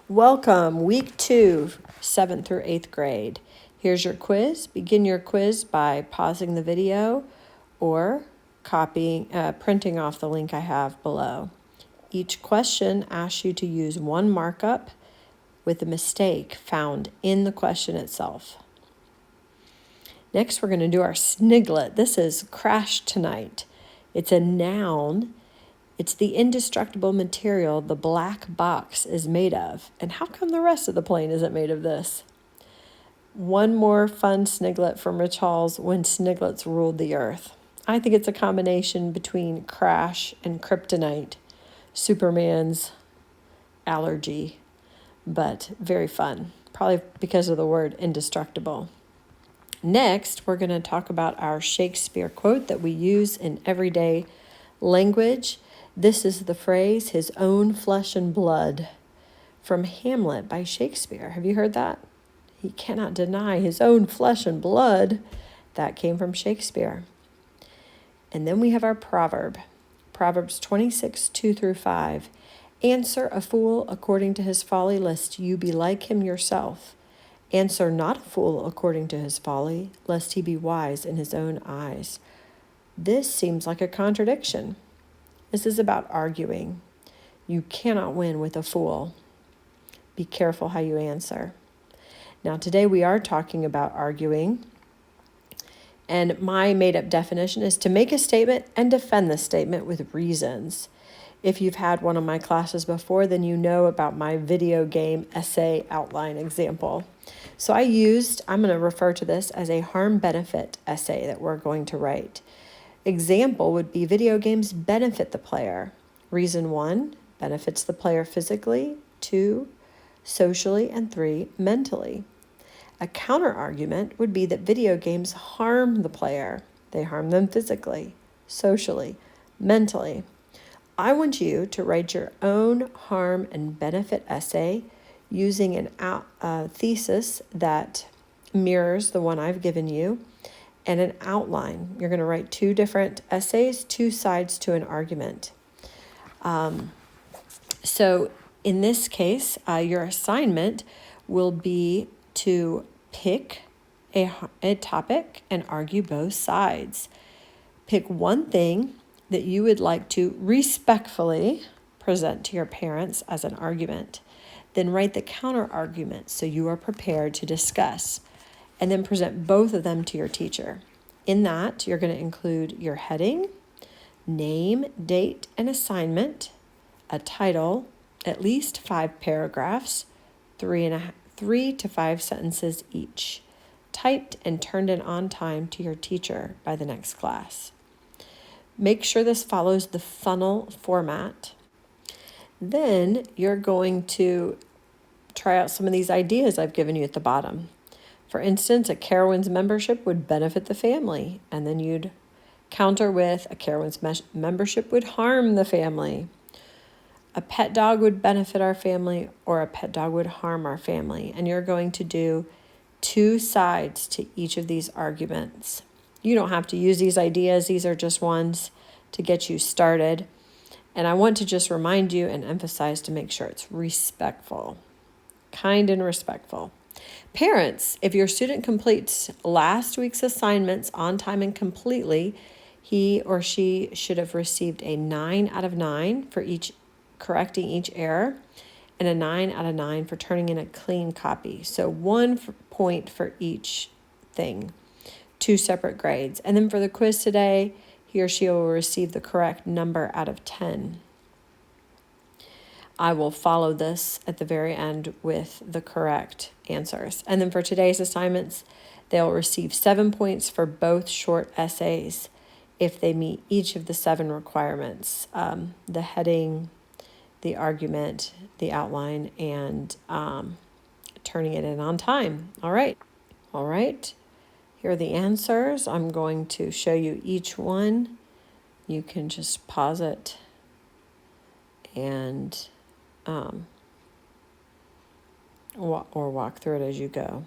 Welcome, week 2, 7th through 8th grade. Here's your quiz. Begin your quiz by pausing the video or printing off the link I have below. Each question asks you to use one markup with a mistake found in the question itself. Next, we're going to do our sniglet. This is crash tonight. It's a noun. It's the indestructible material the black box is made of. And how come the rest of the plane isn't made of this? One more fun sniglet from Rich Hall's When Sniglets Ruled the Earth. I think it's a combination between crash and kryptonite, Superman's allergy, but very fun, probably because of the word indestructible. Next, we're going to talk about our Shakespeare quote that we use in everyday language. This is the phrase, his own flesh and blood, from Hamlet by Shakespeare. Have you heard that? He cannot deny his own flesh and blood. That came from Shakespeare. And then we have our proverb. Proverbs 26, 2 through 5. Answer a fool according to his folly, lest you be like him yourself. Answer not a fool according to his folly, lest he be wise in his own eyes. This seems like a contradiction. This is about arguing. You cannot win with a fool. Be careful how you answer. Now, today we are talking about arguing. And my made-up definition is to make a statement and defend the statement with reasons. If you've had one of my classes before, then you know about my video game essay outline example. So I'm going to refer to this as a harm-benefit essay that we're going to write. Example would be video games benefit the player. Reason 1, benefits the player physically, 2, socially, and 3, mentally. A counter-argument would be that video games harm the player. They harm them physically, socially, mentally. I want you to write your own harm and benefit essay using a thesis that mirrors the one I've given you, and an outline. You're going to write 2 different essays, 2 sides to an argument. So in this case, your assignment will be to pick a topic and argue both sides. Pick one thing that you would like to respectfully present to your parents as an argument. Then write the counter argument so you are prepared to discuss. And then present both of them to your teacher. In that, you're going to include your heading, name, date, and assignment, a title, at least 5 paragraphs, 3 to 5 sentences each, typed and turned in on time to your teacher by the next class. Make sure this follows the funnel format. Then you're going to try out some of these ideas I've given you at the bottom. For instance, a Carowinds membership would benefit the family, and then you'd counter with a Carowinds membership would harm the family. A pet dog would benefit our family, or a pet dog would harm our family. And you're going to do 2 sides to each of these arguments. You don't have to use these ideas. These are just ones to get you started. And I want to just remind you and emphasize to make sure it's respectful, kind and respectful. Parents, if your student completes last week's assignments on time and completely, he or she should have received a 9 out of 9 for correcting each error, and a 9 out of 9 for turning in a clean copy. So 1 point for each thing, 2 separate grades. And then for the quiz today, he or she will receive the correct number out of 10. I will follow this at the very end with the correct answers. And then for today's assignments, they'll receive 7 points for both short essays if they meet each of the 7 requirements: the heading, the argument, the outline, and turning it in on time. All right. Here are the answers. I'm going to show you each one. You can just pause it and or walk through it as you go.